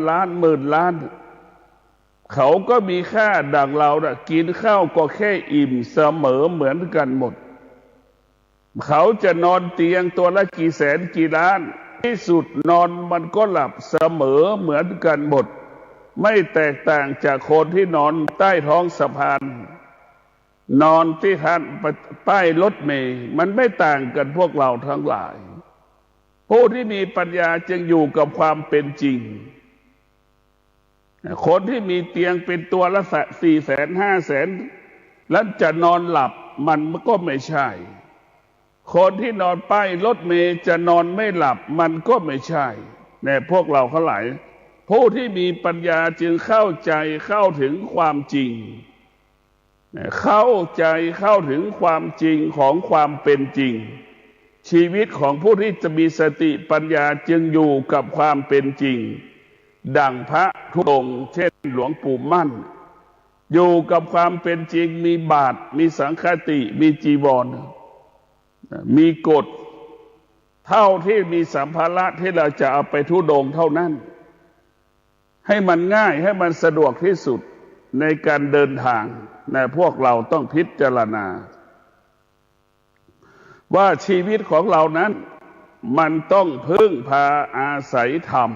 ล้านหมื่นล้านเขาก็มีค่าดังเราน่ะกินข้าวก็แค่อิ่มเสมอเหมือนกันหมดเขาจะนอนเตียงตัวละกี่แสนกี่ล้านที่สุดนอนมันก็หลับเสมอเหมือนกันหมดไม่แตกต่างจากคนที่นอนใต้ท้องสะพานนอนที่ทางป้ายรถเมล์มันไม่ต่างกันพวกเราทั้งหลายผู้ที่มีปัญญาจึงอยู่กับความเป็นจริงคนที่มีเตียงเป็นตัวละ400,000 500,000แล้วจะนอนหลับมันก็ไม่ใช่คนที่นอนป้ายรถเมล์จะนอนไม่หลับมันก็ไม่ใช่เนี่ยพวกเราทั้งหลายผู้ที่มีปัญญาจึงเข้าใจเข้าถึงความจริงเข้าใจเข้าถึงความจริงของความเป็นจริงชีวิตของผู้ที่จะมีสติปัญญาจึงอยู่กับความเป็นจริงดังพระธุดงค์เช่นหลวงปู่มั่นอยู่กับความเป็นจริงมีบาตรมีสังฆติมีจีวรมีกฎเท่าที่มีสัมภาระที่เราจะเอาไปธุดงค์เท่านั้นให้มันง่ายให้มันสะดวกที่สุดในการเดินทางพวกเราต้องพิจารณาว่าชีวิตของเรานั้นมันต้องพึ่งพาอาศัยธรรม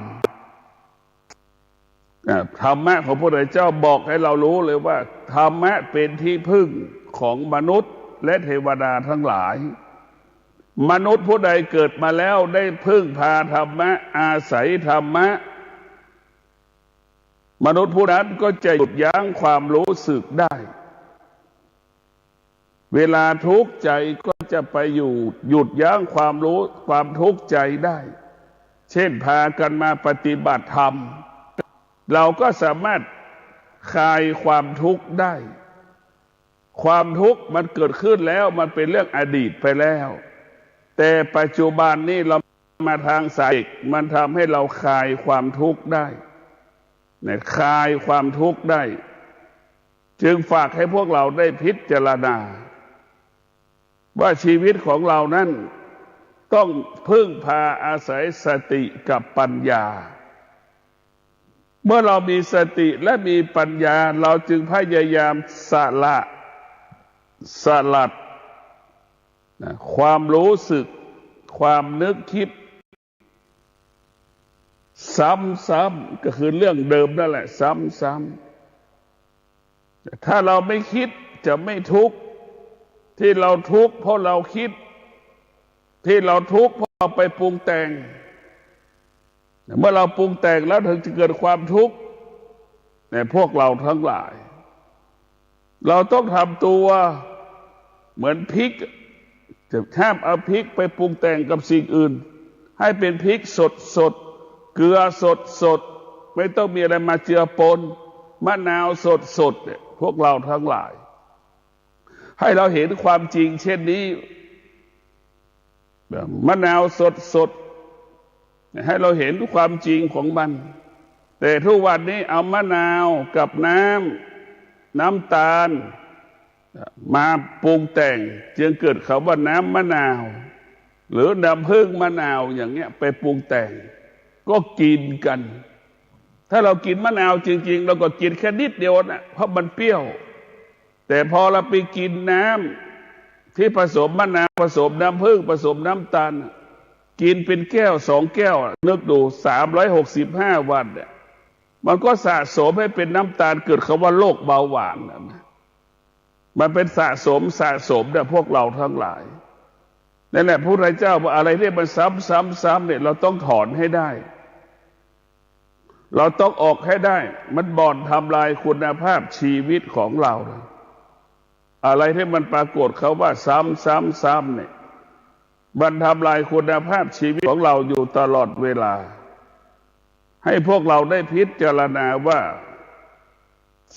ธรรมะของพระพุทธเจ้าบอกให้เรารู้เลยว่าธรรมะเป็นที่พึ่งของมนุษย์และเทวดาทั้งหลายมนุษย์ผู้ใดเกิดมาแล้วได้พึ่งพาธรรมะอาศัยธรรมะมนุษย์ผู้นั้นก็จะหยุดยั้งความรู้สึกได้เวลาทุกข์ใจก็จะไปอยู่หยุดยั้งความรู้ความทุกข์ใจได้เช่นพากันมาปฏิบัติธรรมเราก็สามารถคลายความทุกข์ได้ความทุกข์มันเกิดขึ้นแล้วมันเป็นเรื่องอดีตไปแล้วแต่ปัจจุบันนี้เรามาทางสายมันทำให้เราคลายความทุกข์ได้คลายความทุกข์ได้จึงฝากให้พวกเราได้พิจารณาว่าชีวิตของเรานั้นต้องพึ่งพาอาศัยสติกับปัญญาเมื่อเรามีสติและมีปัญญาเราจึงพยายามสลัดความรู้สึกความนึกคิดซ้ำๆก็คือเรื่องเดิมนั่นแหละซ้ำๆถ้าเราไม่คิดจะไม่ทุกข์ที่เราทุกข์เพราะเราคิดที่เราทุกข์เพราะเราไปปรุงแต่งเมื่อเราปรุงแต่งแล้วถึงจะเกิดความทุกข์ในพวกเราทั้งหลายเราต้องทำตัวเหมือนพริกจะห้ามเอาพริกไปปรุงแต่งกับสิ่งอื่นให้เป็นพริกสดเกลือสดไม่ต้องมีอะไรมาเจือปนมะนาวสดเนี่ยพวกเราทั้งหลายให้เราเห็นความจริงเช่นนี้มะนาวสดให้เราเห็นความจริงของมันแต่ทุกวันนี้เอามะนาวกับน้ำตาลมาปรุงแต่งจึงเกิดคำว่าน้ำมะนาวหรือน้ำผึ้งมะนาวอย่างเงี้ยไปปรุงแต่งก็กินกันถ้าเรากินมะนาวจริงๆเราก็กินแค่นิดเดียวนะเพราะมันเปรี้ยวแต่พอเราไปกินน้ำที่ผสมมะนาวผสมน้ำผึ้งผสมน้ำตาลกินเป็นแก้ว2 แก้วนึกดู365 วันเนี่ยมันก็สะสมให้เป็นน้ำตาลเกิดคำว่าโรคเบาหวานนะมันเป็นสะสมเนี่ยพวกเราทั้งหลายนั่นแหละพระพุทธเจ้าว่าอะไรที่มันซ้ำเนี่ยเราต้องถอนให้ได้เราต้องออกให้ได้มันบ่อนทำลายคุณภาพชีวิตของเราอะไรที่มันปรากฏเขาว่าซ้ำเนี่ยมันทำลายคุณภาพชีวิตของเราอยู่ตลอดเวลาให้พวกเราได้พิจารณาว่า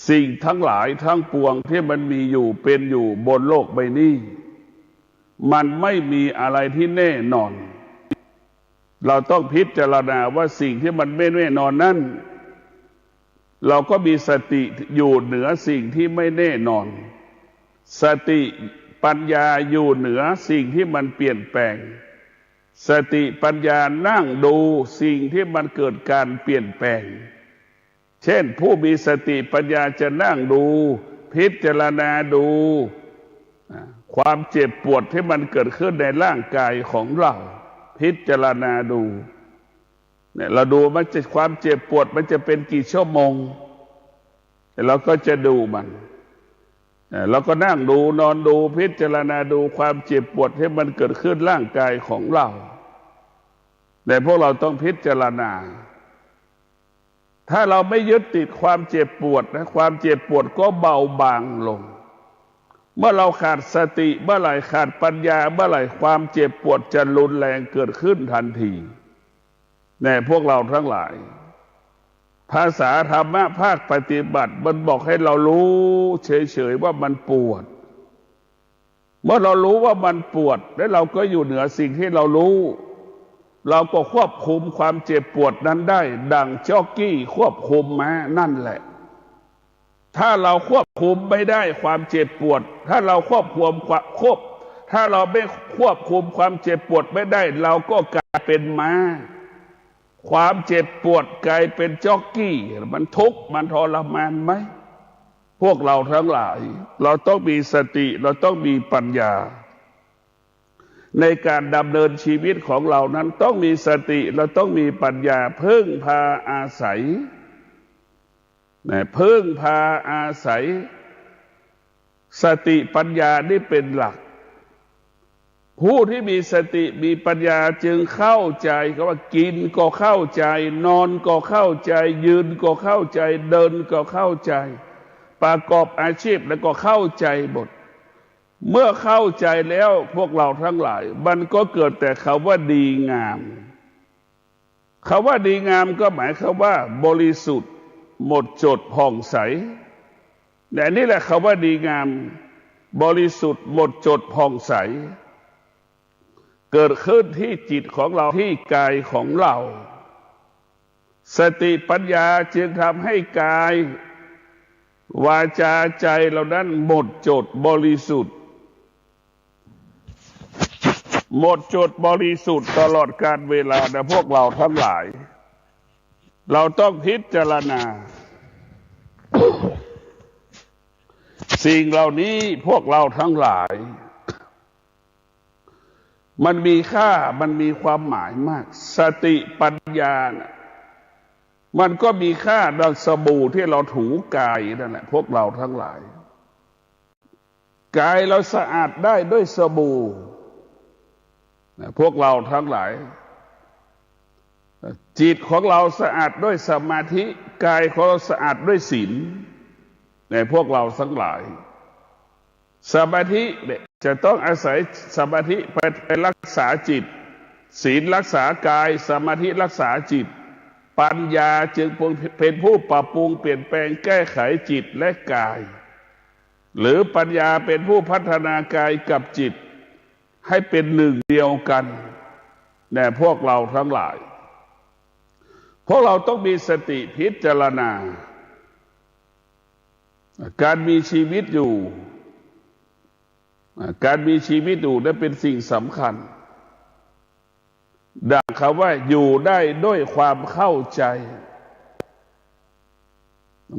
สิ่งทั้งหลายทั้งปวงที่มันมีอยู่เป็นอยู่บนโลกใบนี้มันไม่มีอะไรที่แน่นอนเราต้องพิจารณาว่าสิ่งที่มันไม่แน่นอนนั้นเราก็มีสติอยู่เหนือสิ่งที่ไม่แน่นอนสติปัญญาอยู่เหนือสิ่งที่มันเปลี่ยนแปลง สติปัญญานั่งดูสิ่งที่มันเกิดการเปลี่ยนแปลงเช่นผู้มีสติปัญญาจะนั่งดูพิจารณาดูความเจ็บปวดที่มันเกิดขึ้นในร่างกายของเราพิจารณาดูเนี่ยเราดูมันจะความเจ็บปวดมันจะเป็นกี่ชั่วโมงเราก็จะดูมันเราก็นั่งดูนอนดูพิจารณาดูความเจ็บปวดที่มันเกิดขึ้นร่างกายของเราแต่พวกเราต้องพิจารณาถ้าเราไม่ยึดติดความเจ็บปวดนะความเจ็บปวดก็เบาบางลงเมื่อเราขาดสติเมื่อไหร่ขาดปัญญาเมื่อไหร่ความเจ็บปวดจะรุนแรงเกิดขึ้นทันทีแน่พวกเราทั้งหลายภาษาธรรมะภาคปฏิบัติมันบอกให้เรารู้เฉยๆว่ามันปวดเมื่อเรารู้ว่ามันปวดแล้วเราก็อยู่เหนือสิ่งที่เรารู้เราก็ควบคุมความเจ็บปวดนั้นได้ดังจ็อกกี้ควบคุมม้านั่นแหละถ้าเราควบคุมไม่ได้ความเจ็บปวดถ้าเราถ้าเราไม่ควบคุมความเจ็บปวดไม่ได้เราก็กลายเป็นม้าความเจ็บปวดกลายเป็นจ็อกกี้มันทุกข์มันทรมานไหมพวกเราทั้งหลายเราต้องมีสติเราต้องมีปัญญาในการดำเนินชีวิตของเรานั้นต้องมีสติเราต้องมีปัญญาพึ่งพาอาศัยพึ่งพาอาศัยสติปัญญานี่เป็นหลักผู้ที่มีสติมีปัญญาจึงเข้าใจว่ากินก็เข้าใจนอนก็เข้าใจยืนก็เข้าใจเดินก็เข้าใจประกอบอาชีพแล้วก็เข้าใจหมดเมื่อเข้าใจแล้วพวกเราทั้งหลายมันก็เกิดแต่คำว่าดีงามคำว่าดีงามก็หมายความว่าบริสุทธิ์หมดจดผ่องใสแต่นี่แหละคำว่าดีงามบริสุทธิ์หมดจดผ่องใสเกิดขึ้นที่จิตของเราที่กายของเราสติปัญญาจึงทำให้กายวาจาใจเรานั้นหมดจดบริสุทธิ์หมดจดบริสุทธิ์ตลอดกาลเวลานะพวกเราทั้งหลายเราต้องพิจารณาสิ่งเหล่านี้พวกเราทั้งหลายมันมีค่ามันมีความหมายมากสติปัญญานะมันก็มีค่าดังสบู่ที่เราถูกายนั่นแหละพวกเราทั้งหลายกายเราสะอาดได้ด้วยสบู่พวกเราทั้งหลายจิตของเราสะอาดด้วยสมาธิกายของเราสะอาดด้วยศีลในพวกเราทั้งหลายสมาธิเนี่ยจะต้องอาศัยสมาธิไปรักษาจิตศีลรักษากายสมาธิรักษาจิตปัญญาจึงเป็นผู้ปรับปรุงเปลี่ยนแปลงแก้ไขจิตและกายหรือปัญญาเป็นผู้พัฒนากายกับจิตให้เป็นหนึ่งเดียวกันแด่พวกเราทั้งหลายเพราะเราต้องมีสติพิจารณาการมีชีวิตอยู่นั้นเป็นสิ่งสำคัญดังคำว่าอยู่ได้ด้วยความเข้าใจ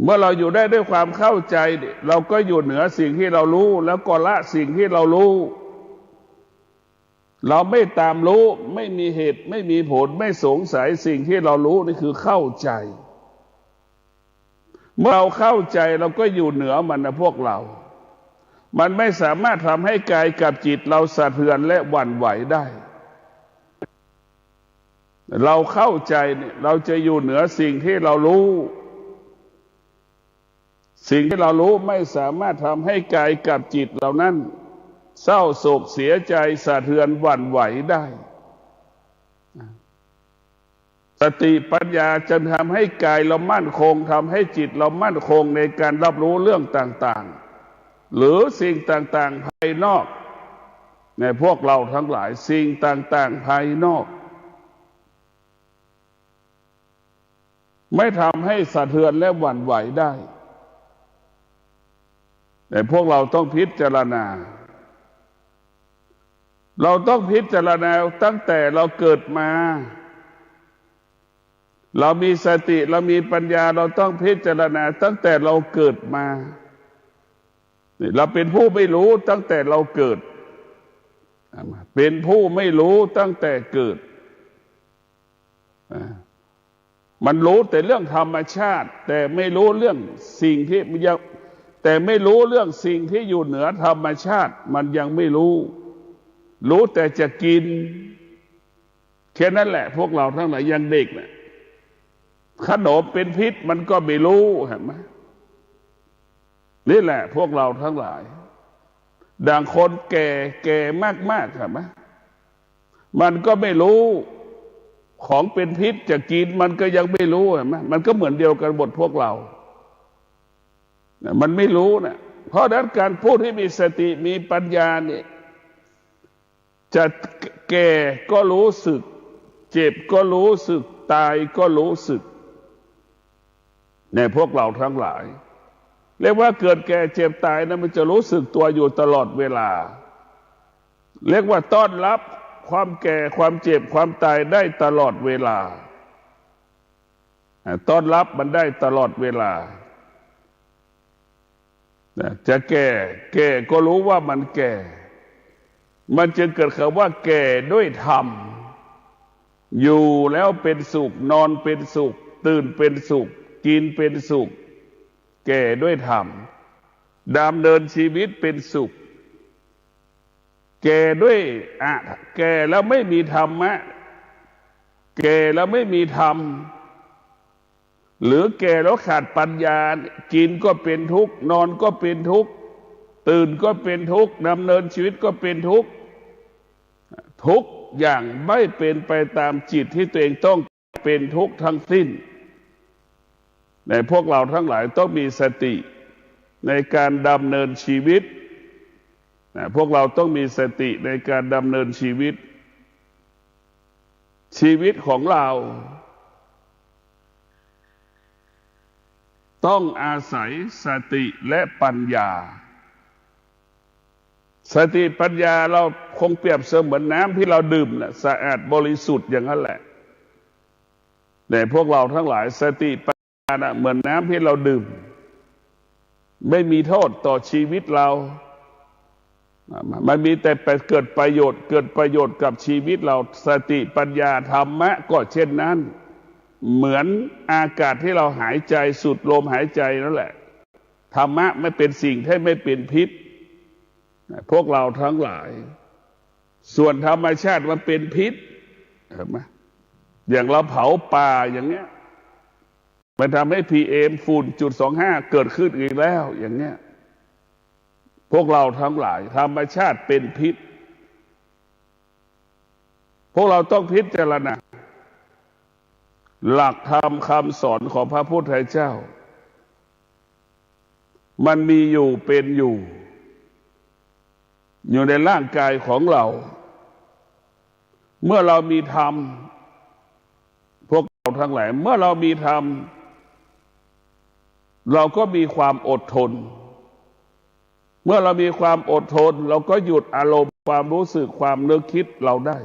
เมื่อเราอยู่ได้ด้วยความเข้าใจเราก็อยู่เหนือสิ่งที่เรารู้แล้วก็ละสิ่งที่เรารู้เราไม่ตามรู้ไม่มีเหตุไม่มีผลไม่สงสัยสิ่งที่เรารู้นี่คือเข้าใจเมื่อเราเข้าใจเราก็อยู่เหนือมันนะพวกเรามันไม่สามารถทำให้กายกับจิตเราสะเทือนและหวั่นไหวได้เราเข้าใจเนี่ยเราจะอยู่เหนือสิ่งที่เรารู้สิ่งที่เรารู้ไม่สามารถทำให้กายกับจิตเรานั้นเศร้าโศกเสียใจสะเทือนหวั่นไหวได้สติปัญญาจะทำให้กายเรามั่นคงทำให้จิตเรามั่นคงในการรับรู้เรื่องต่างๆหรือสิ่งต่างๆภายนอกในพวกเราทั้งหลายสิ่งต่างๆภายนอกไม่ทำให้สะเทือนและหวั่นไหวได้แต่พวกเราต้องพิจารณา เราต้องพิจารณาตั้งแต่เราเกิดมาเรามีสติเรามีปัญญาเราต้องพิจารณาตั้งแต่เราเกิดมาเราเป็นผู้ไม่รู้ตั้งแต่เราเกิดเป็นผู้ไม่รู้ตั้งแต่เกิดมันรู้แต่เรื่องธรรมชาติแต่ไม่รู้เรื่องสิ่งที่แต่ไม่รู้เรื่องสิ่งที่อยู่เหนือธรรมชาติมันยังไม่รู้แต่จะกินแค่นั้นแหละพวกเราทั้งหลายยังเด็กเนี่ยขนมเป็นพิษมันก็ไม่รู้เห็นไหมนี่แหละพวกเราทั้งหลายดังคนแก่มากๆเห็นไหมมันก็ไม่รู้ของเป็นพิษจะกินมันก็ยังไม่รู้เห็นไหมมันก็เหมือนเดียวกันหมดพวกเรามันไม่รู้นะเพราะนั้นการพูดให้มีสติมีปัญญาเนี่ยจะแก่ก็รู้สึกเจ็บก็รู้สึกตายก็รู้สึกในพวกเราทั้งหลายเรียกว่าเกิดแก่เจ็บตายนะมันจะรู้สึกตัวอยู่ตลอดเวลาเรียกว่าต้อนรับความแก่ความเจ็บความตายได้ตลอดเวลาต้อนรับมันได้ตลอดเวลาจะแก่ก็รู้ว่ามันแก่มันจึงเกิดคำว่าแก่ด้วยธรรมอยู่แล้วเป็นสุขนอนเป็นสุขตื่นเป็นสุขกินเป็นสุขแก่ด้วยธรรมดำเนินชีวิตเป็นสุขแก่ด้วยแก่แล้วไม่มีธรรมะแก่แล้วไม่มีธรรมหรือแก่แล้วขาดปัญญากินก็เป็นทุกข์นอนก็เป็นทุกข์ตื่นก็เป็นทุกข์ดำเนินชีวิตก็เป็นทุกข์ทุกอย่างไม่เป็นไปตามจิตที่ตัวเองต้องเป็นทุกข์ทั้งสิ้นในพวกเราทั้งหลายต้องมีสติในการดำเนินชีวิตพวกเราต้องมีสติในการดำเนินชีวิตของเราต้องอาศัยสติและปัญญาสติปัญญาเราคงเปรียบเสมือนน้ำที่เราดื่มสะอาดบริสุทธิ์อย่างนั้นแหละแต่พวกเราทั้งหลายสติปัญญาเหมือนน้ำที่เราดื่มไม่มีโทษต่อชีวิตเรามันมีแต่เกิดประโยชน์กับชีวิตเราสติปัญญาธรรมะก็เช่นนั้นเหมือนอากาศที่เราหายใจสูดลมหายใจนั่นแหละธรรมะไม่เป็นสิ่งที่ไม่เป็นพิษพวกเราทั้งหลายส่วนธรรมชาติมันเป็นพิษเห็นไหมอย่างเราเผาป่าอย่างเงี้ยมันทำให้ PM ฝุ่น.25เกิดขึ้นอีกแล้วอย่างเงี้ยพวกเราทั้งหลายธรรมชาติเป็นพิษพวกเราต้องพิจารณาหลักธรรมคำสอนของพระพุทธเจ้ามันมีอยู่เป็นอยู่ในร่างกายของเราเมื่อเรามีธรรมพวกเราทั้งหลายเมื่อเรามีธรรมเราก็มีความอดทนเมื่อเรามีความอดทนเราก็หยุดอารมณ์ความรู้สึกความนึกคิดเราได้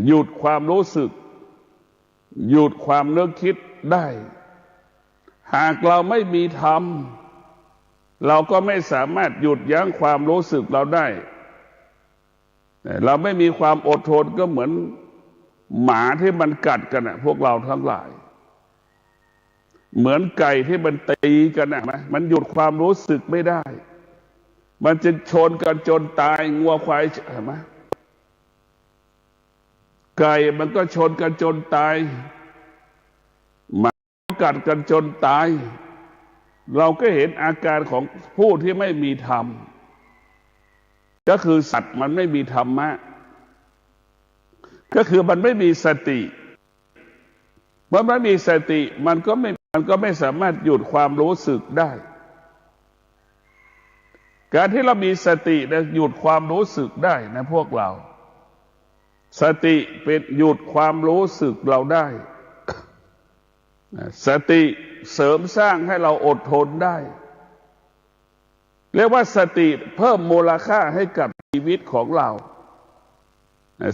หยุดความรู้สึกหยุดความนึกคิดได้หากเราไม่มีธรรมเราก็ไม่สามารถหยุดยั้งความรู้สึกเราได้เราไม่มีความอดทนก็เหมือนหมาที่มันกัดกันพวกเราทั้งหลายเหมือนไก่ที่มันตีกันมันหยุดความรู้สึกไม่ได้มันจะชนกันจนตายงัวควายเห็นไหมไก่มันก็ชนกันจนตายหมากัดกันจนตายเราก็เห็นอาการของผู้ที่ไม่มีธรรมก็คือสัตว์มันไม่มีธรรมะก็คือมันไม่มีสติเมื่อไม่มีสติมันก็ไม่สามารถหยุดความรู้สึกได้การที่เรามีสติหยุดความรู้สึกได้นะพวกเราสติเป็นหยุดความรู้สึกเราได้สติเสริมสร้างให้เราอดทนได้เรียกว่าสติเพิ่มมูลค่าให้กับ ชีวิตของเรา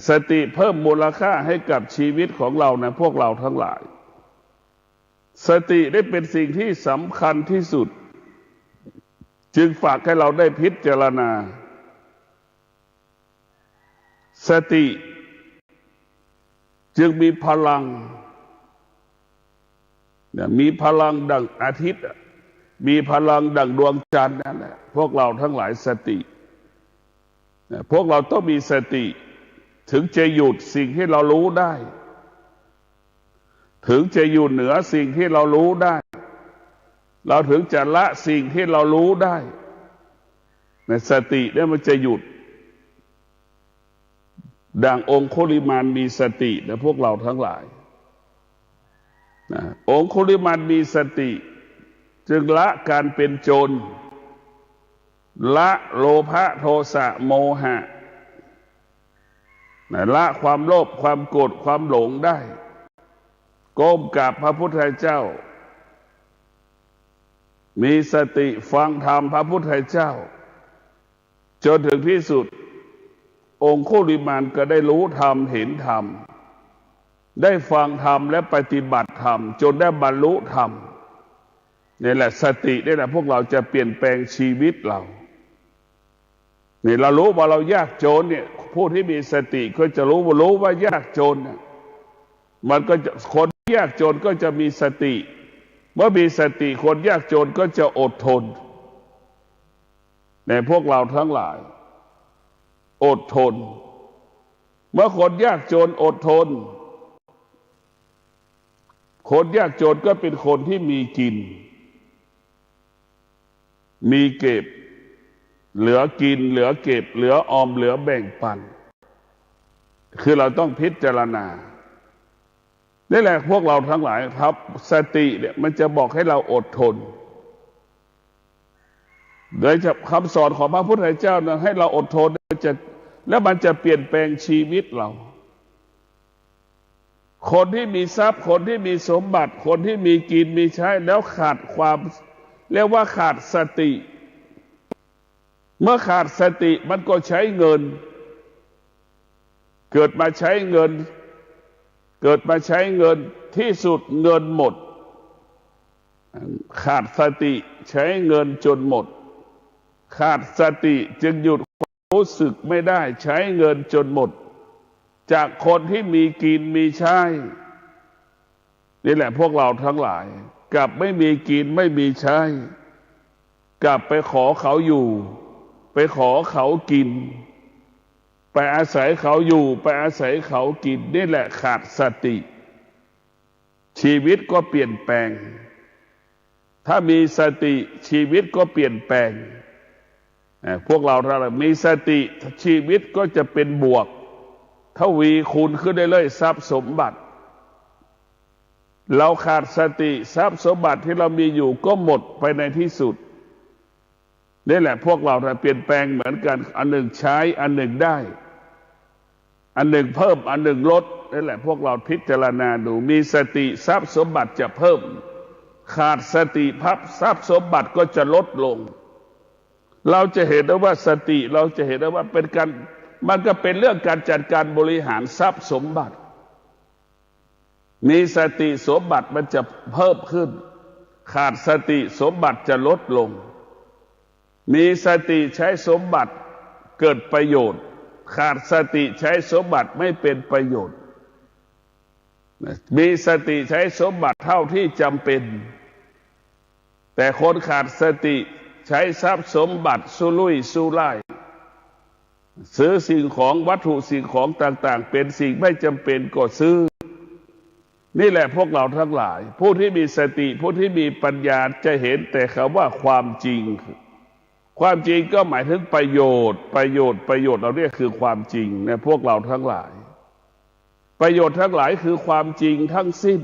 สติเพิ่มมูลค่าให้กับชีวิตของเรานะพวกเราทั้งหลายสติได้เป็นสิ่งที่สำคัญที่สุดจึงฝากให้เราได้พิจารณาสติจึงมีพลังมีพลังดังอาทิตย์มีพลังดังดวงจันทร์นั่นแหละพวกเราทั้งหลายสติพวกเราต้องมีสติถึงจะหยุดสิ่งที่เรารู้ได้ถึงจะอยู่เหนือสิ่งที่เรารู้ได้เราถึงจะละสิ่งที่เรารู้ได้ในสติเนี่ยมันจะหยุดดังองคุลิมานมีสตินะพวกเราทั้งหลายองคุลิมานมีสติจึงละการเป็นโจรละโลภะโทสะโมหะละความโลภความโกรธความหลงได้ก้มกราบพระพุทธเจ้ามีสติฟังธรรมพระพุทธเจ้าจนถึงที่สุดองคุลิมานก็ได้รู้ธรรมเห็นธรรมได้ฟังธรรมและปฏิบัติธรรมจนได้บรรลุธรรมนี่แหละสตินี่แหละพวกเราจะเปลี่ยนแปลงชีวิตเรานี่เรารู้ว่าเรายากจนเนี่ยผู้ที่มีสติก็จะรู้ว่ายากจนเนี่ยมันก็จะคนยากจนก็จะมีสติเมื่อมีสติคนยากจนก็จะอดทนในพวกเราทั้งหลายอดทนเมื่อคนยากจนอดทนคนยากจนก็เป็นคนที่มีกินมีเก็บเหลือกินเหลือเก็บเหลือออมเหลือแบ่งปันคือเราต้องพิจารณานี่แหละพวกเราทั้งหลายครับสติเนี่ยมันจะบอกให้เราอดทนโดยจากคำสอนของพระพุทธเจ้านะให้เราอดทนแล้วมันจะเปลี่ยนแปลงชีวิตเราคนที่มีทรัพย์คนที่มีสมบัติคนที่มีกินมีใช้แล้วขาดความเรียกว่าขาดสติเมื่อขาดสติมันก็ใช้เงินเกิดมาใช้เงินที่สุดเงินหมดขาดสติใช้เงินจนหมดขาดสติจึงหยุดรู้สึกไม่ได้ใช้เงินจนหมดจากคนที่มีกินมีใช้นี่แหละพวกเราทั้งหลายกลับไม่มีกินไม่มีใช้กลับไปขอเขาอยู่ไปขอเขากินไปอาศัยเขาอยู่ไปอาศัยเขากินนี่แหละขาดสติชีวิตก็เปลี่ยนแปลงถ้ามีสติชีวิตก็เปลี่ยนแปลงพวกเราถ้ามีสติชีวิตก็จะเป็นบวกทวีคูณขึ้นได้เลยทรัพย์สมบัติเราขาดสติทรัพย์สมบัติที่เรามีอยู่ก็หมดไปในที่สุดนี่แหละพวกเราเปลี่ยนแปลงเหมือนกันอันหนึ่งใช้อันหนึ่งได้อันหนึ่งเพิ่มอันหนึ่งลดนี่แหละพวกเราพิจารณาดูมีสติทรัพย์สมบัติจะเพิ่มขาดสติทรัพย์สมบัติก็จะลดลงเราจะเห็นได้ว่าสติเราจะเห็นได้ว่าเป็นการมันก็เป็นเรื่องการจัดการบริหารทรัพย์สมบัติมีสติสมบัติมันจะเพิ่มขึ้นขาดสติสมบัติจะลดลงมีสติใช้สมบัติเกิดประโยชน์ขาดสติใช้สมบัติไม่เป็นประโยชน์มีสติใช้สมบัติเท่าที่จำเป็นแต่คนขาดสติใช้ทรัพย์สมบัติสุรุ่ยสุร่ายซื้อสิ่งของวัตถุสิ่งของต่างๆเป็นสิ่งไม่จำเป็นก็ซื้อนี่แหละพวกเราทั้งหลายผู้ที่มีสติผู้ที่มีปัญญาจะเห็นแต่คำว่าความจริงความจริงก็หมายถึงประโยชน์เราเรียกคือความจริงนะพวกเราทั้งหลายประโยชน์ทั้งหลายคือความจริงทั้งสิ้น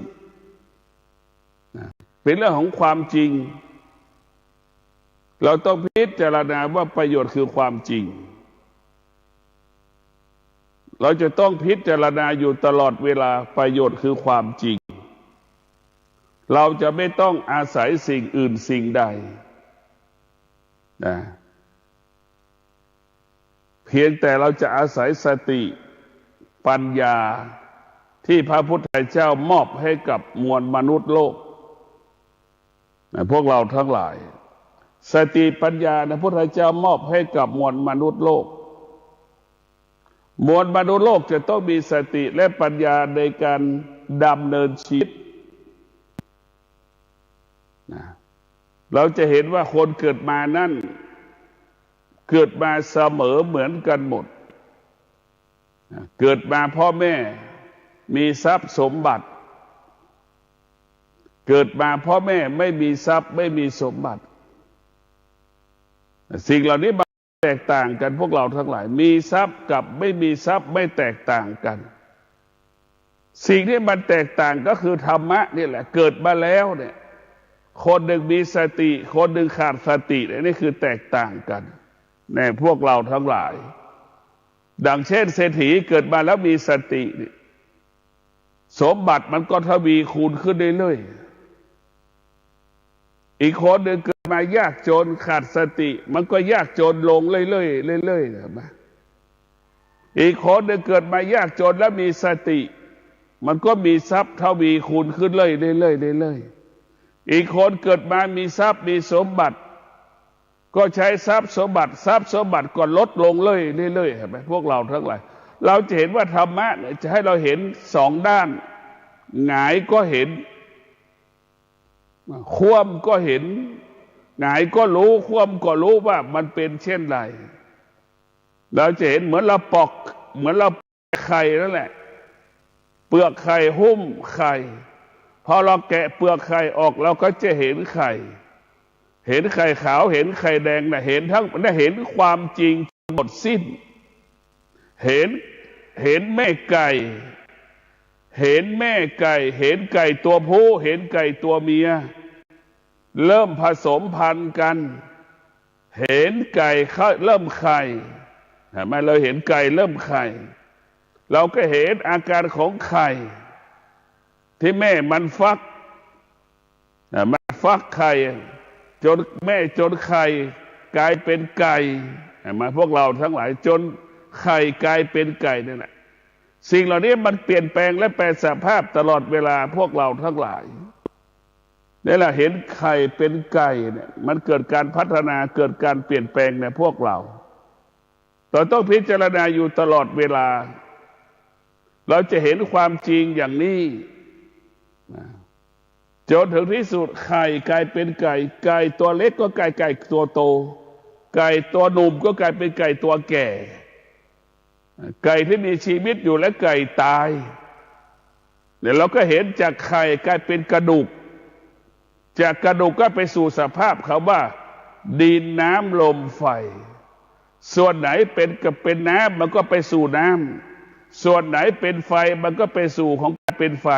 เป็นเรื่องของความจริงเราต้องพิจารณาว่าประโยชน์คือความจริงเราจะต้องพิจารณาอยู่ตลอดเวลาประโยชน์คือความจริงเราจะไม่ต้องอาศัยสิ่งอื่นสิ่งใดนะพ เพียงแต่เราจะอาศัยสติปัญญาที่พระพุทธเจ้ามอบให้กับมวลมนุษย์โลกพวกเราทั้งหลายสติปัญญาพระพุทธเจ้ามอบให้กับมวลมนุษย์โลกมวลมนุษย์โลกจะต้องมีสติและปัญญาในการดำเนินชีวิตเราจะเห็นว่าคนเกิดมานั่นเกิดมาเสมอเหมือนกันหมดเกิดมาพ่อแม่มีทรัพย์สมบัติเกิดมาพ่อแม่ไม่มีทรัพย์ไม่มีสมบัติสิ่งเหล่านี้มันแตกต่างกันพวกเราทั้งหลายมีทรัพย์กับไม่มีทรัพย์ไม่แตกต่างกันสิ่งที่มันแตกต่างก็คือธรรมะนี่แหละเกิดมาแล้วเนี่ยคนหนึ่งมีสติคนหนึ่งขาดสตินี่คือแตกต่างกันในพวกเราทั้งหลายดังเช่นเศรษฐีเกิดมาแล้วมีสติสมบัติมันก็ทวีคูณขึ้นเรื่อยๆอีกคนหนึ่งเกิดมายากจนขาดสติมันก็ยากจนลงเรื่อยๆเรื่อยๆนะอีกคนหนึ่งเกิดมายากจนแล้วมีสติมันก็มีทรัพย์ทวีคูณขึ้นเรื่อยๆเรื่อยๆอีกคนเกิดมามีทรัพย์มีสมบัติก็ใช้ทรัพย์สมบัติก็ลดลงเรื่อยๆเห็นไหมพวกเราทั้งหลายเราจะเห็นว่าธรรมะจะให้เราเห็นสองด้านหงายก็เห็นคว่ำก็เห็นหงายก็รู้คว่ำก็รู้ว่ามันเป็นเช่นไรเราจะเห็นเหมือนเราปอกเหมือนเราไข่นั่นแหละเปลือกไข่หุ้มไข่พอเราแกะเปลือกไข่ออกเราก็จะเห็นไข่เห็นไข่ขาวเห็นไข่แดงนะเห็นทั้งได้เห็นความจริงหมดสิ้นเห็นแม่ไก่เห็นแม่ไก่เห็นไก่ตัวผู้เห็นไก่ตัวเมียเริ่มผสมพันธุ์กันเห็นไก่เริ่มไข่เห็นไหมเราเห็นไก่เริ่มไข่เราก็เห็นอาการของไข่ที่แม่มันฟักไข่จนแม่จนไข่กลายเป็นไก่เห็นไหมพวกเราทั้งหลายจนไข่กลายเป็นไก่นี่แหละสิ่งเหล่านี้มันเปลี่ยนแปลงและแปรสภาพตลอดเวลาพวกเราทั้งหลายนี่แหละเห็นไข่เป็นไก่เนี่ยมันเกิดการพัฒนาเกิดการเปลี่ยนแปลงในพวกเราต้องพิจารณาอยู่ตลอดเวลาเราจะเห็นความจริงอย่างนี้จนถึงที่สุดไข่กลายเป็นไก่ตัวเล็กก็กลายไก่ตัวโตไก่ตัวหนุ่มก็กลายเป็นไก่ตัวแก่ไก่ที่มีชีวิตอยู่และไก่ตายเดี๋ยวเราก็เห็นจากไข่กลายเป็นกระดูกจากกระดูกก็ไปสู่สภาพคำว่าดินน้ำลมไฟส่วนไหนเป็นน้ำมันก็ไปสู่น้ำส่วนไหนเป็นไฟมันก็ไปสู่ของการเป็นไฟ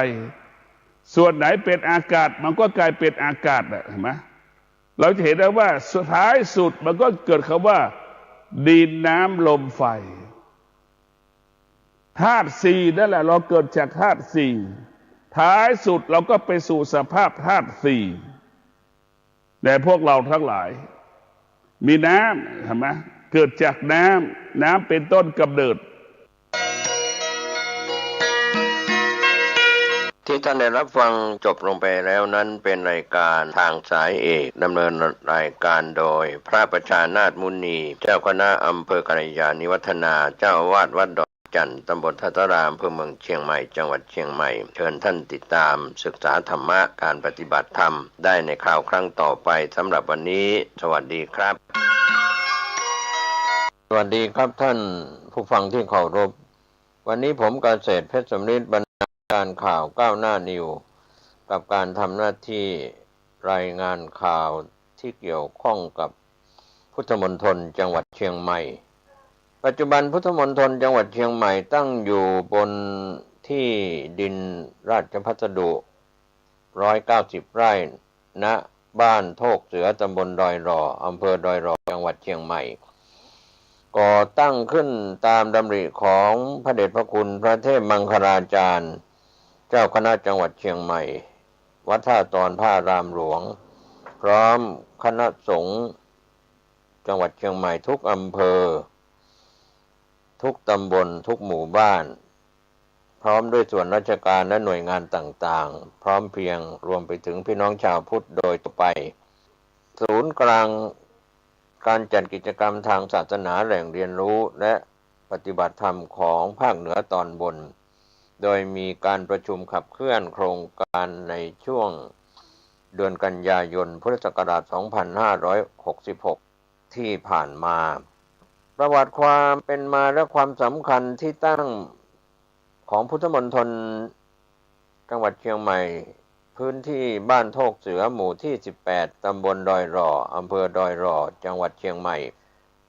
ส่วนไหนเป็นอากาศมันก็กลายเป็นอากาศเห็นไหมเราจะเห็นได้ว่าสุดท้ายสุดมันก็เกิดคำว่าดินน้ำลมไฟธาตุสี่นั่นแหละเราเกิดจากธาตุสี่ท้ายสุดเราก็ไปสู่สภาพธาตุสี่แต่พวกเราทั้งหลายมีน้ำเห็นไหมเกิดจากน้ำเป็นต้นกำเนิดที่ท่านได้รับฟังจบลงไปแล้วนั้นเป็นรายการทางสายเอกดำเนินรายการโดยพระประชานาถมุนีเจ้าคณะอำเภอกัลยาณิวัฒนาเจ้าอาวาสวัดดอกจันทร์ตำบลทัตรามอำเภอเมืองเชียงใหม่จังหวัดเชียงใหม่เชิญท่านติดตามศึกษาธรรมะการปฏิบัติธรรมได้ในคราวครั้งต่อไปสำหรับวันนี้สวัสดีครับสวัสดีครับท่านผู้ฟังที่เคารพวันนี้ผมเกษตรเพชรสำริดการข่าวก้าวหน้านิวกับการทำหน้าที่รายงานข่าวที่เกี่ยวข้องกับพุทธมณฑลจังหวัดเชียงใหม่ปัจจุบันพุทธมณฑลจังหวัดเชียงใหม่ตั้งอยู่บนที่ดินราชพัสดุ190 ไร่ณบ้านโทกเสือตำบลดอยรออำเภอดอยรอจังหวัดเชียงใหม่ก่อตั้งขึ้นตามดำริของพระเดชพระคุณพระเทพมังคลาจารย์เจ้าคณะจังหวัดเชียงใหม่วัดท่าตอนพระรามหลวงพร้อมคณะสงฆ์จังหวัดเชียงใหม่ทุกอำเภอ ทุกตำบลทุกหมู่บ้านพร้อมด้วยส่วนราชการและหน่วยงานต่างๆพร้อมเพรียงรวมไปถึงพี่น้องชาวพุทธโดยทั่วไปศูนย์กลางการจัดกิจกรรมทางศาสนาแหล่งเรียนรู้และปฏิบัติธรรมของภาคเหนือตอนบนโดยมีการประชุมขับเคลื่อนโครงการในช่วงเดือนกันยายนพุทธศักราช 2566 ที่ผ่านมาประวัติความเป็นมาและความสำคัญที่ตั้งของพุทธมณฑลจังหวัดเชียงใหม่พื้นที่บ้านโทกเสือหมู่ที่ 18 ตำบลดอยหล่ออำเภอดอยหล่อจังหวัดเชียงใหม่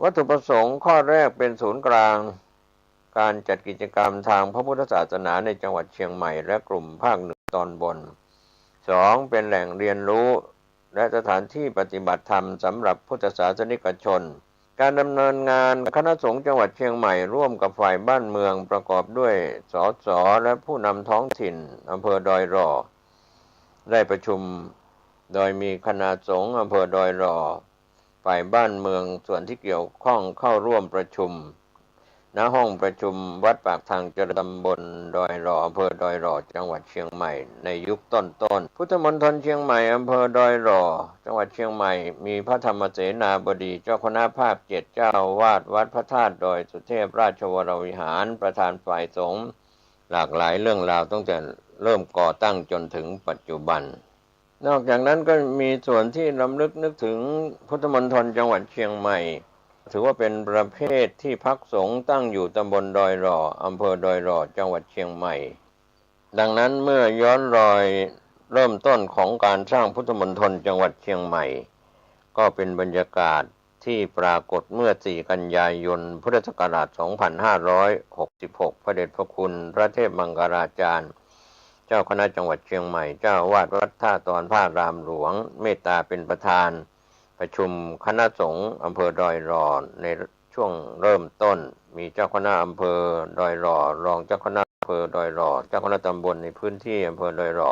วัตถุประสงค์ข้อแรกเป็นศูนย์กลางการจัดกิจกรรมทางพระพุทธศาสนาในจังหวัดเชียงใหม่และกลุ่มภาคเหนือตอนบน 2. เป็นแหล่งเรียนรู้และสถานที่ปฏิบัติธรรมสำหรับพุทธศาสนิกชนการดำเนินงานคณะสงฆ์จังหวัดเชียงใหม่ร่วมกับฝ่ายบ้านเมืองประกอบด้วยสสและผู้นำท้องถิ่นอำเภอดอยหล่อได้ประชุมโดยมีคณะสงฆ์อำเภอดอยหล่อฝ่ายบ้านเมืองส่วนที่เกี่ยวข้องเข้าร่วมประชุมณห้องประชุมวัดปากทางเจริญตำบลดอยหล่ออำเภอดอยหล่อจังหวัดเชียงใหม่ในยุคต้นพุทธมณฑลเชียงใหม่อำเภอดอยหล่อจังหวัดเชียงใหม่มีพระธรรมเสนาบดีเจ้าคณะภาค7เจ้าวาดวัดพระธาตุดอยสุเทพราชวรวิหารประธานฝ่ายสงฆ์หลากหลายเรื่องราวตั้งแต่เริ่มก่อตั้งจนถึงปัจจุบันนอกจากนั้นก็มีส่วนที่รำลึกนึกถึงพุทธมณฑลจังหวัดเชียงใหม่ถือว่าเป็นประเภทที่พักสงฆ์ตั้งอยู่ตำบลดอยหล่ออำเภอดอยหล่อจังหวัดเชียงใหม่ดังนั้นเมื่อย้อนรอยเริ่มต้นของการสร้างพุทธมณฑลจังหวัดเชียงใหม่ก็เป็นบรรยากาศที่ปรากฏเมื่อ 4 กันยายนพุทธศักราช 2566 พระเดชพระคุณพระเทพมังคลาจารย์เจ้าคณะจังหวัดเชียงใหม่เจ้าวาดวัดท่าตอนพระรามหลวงเมตตาเป็นประธานประชุมคณะสงฆ์อำเภอดอยหล่อในช่วงเริ่มต้นมีเจ้าคณะอำเภอดอยหล่อรองเจ้าคณะอำเภอดอยหล่อเจ้าคณะตำบลในพื้นที่อำเภอดอยหล่อ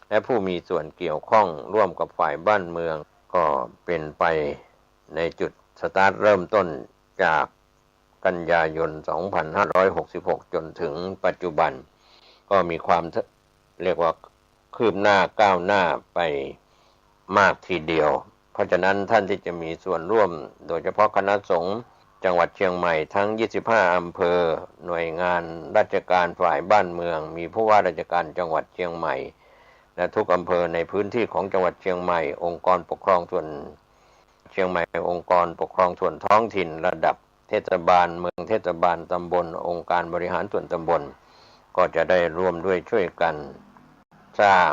และผู้มีส่วนเกี่ยวข้องร่วมกับฝ่ายบ้านเมืองก็เป็นไปในจุดสตาร์ทเริ่มต้นจากกันยายน 2566 จนถึงปัจจุบันก็มีความเรียกว่าคืบหน้าก้าวหน้าไปมากทีเดียวเพราะฉะนั้นท่านที่จะมีส่วนร่วมโดยเฉพาะคณะสงฆ์จังหวัดเชียงใหม่ทั้ง25อำเภอหน่วยงานราชการฝ่ายบ้านเมืองมีผู้ว่าราชการจังหวัดเชียงใหม่และทุกอำเภอในพื้นที่ของจังหวัดเชียงใหม่องค์กรปกครองส่วนเชียงใหม่องค์กรปกครองส่วนท้องถิ่นระดับเทศบาลเมืองเทศบาลตำบลองค์การบริหารส่วนตำบลก็จะได้ร่วมด้วยช่วยกันสร้าง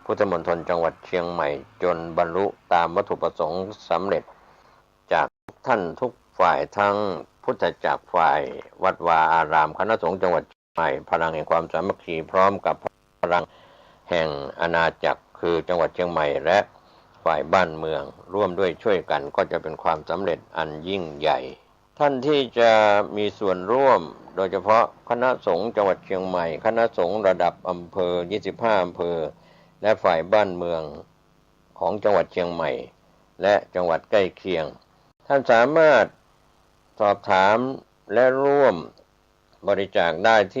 พุทธมณฑลจังหวัดเชียงใหม่จนบรรลุตามวัตถุประสงค์สำเร็จจากทุกท่านทุกฝ่ายทั้งพุทธจักรฝ่ายวัดวาอารามคณะสงฆ์จังหวัดเชียงใหม่พลังแห่งความสามัคคีพร้อมกับพลังแห่งอาณาจักรคือจังหวัดเชียงใหม่และฝ่ายบ้านเมืองร่วมด้วยช่วยกันก็จะเป็นความสำเร็จอันยิ่งใหญ่ท่านที่จะมีส่วนร่วมโดยเฉพาะคณะสงฆ์จังหวัดเชียงใหม่คณะสงฆ์ระดับอำเภอ25อำเภอและฝ่ายบ้านเมืองของจังหวัดเชียงใหม่และจังหวัดใกล้เคียงท่านสามารถสอบถามและร่วมบริจาคได้ที่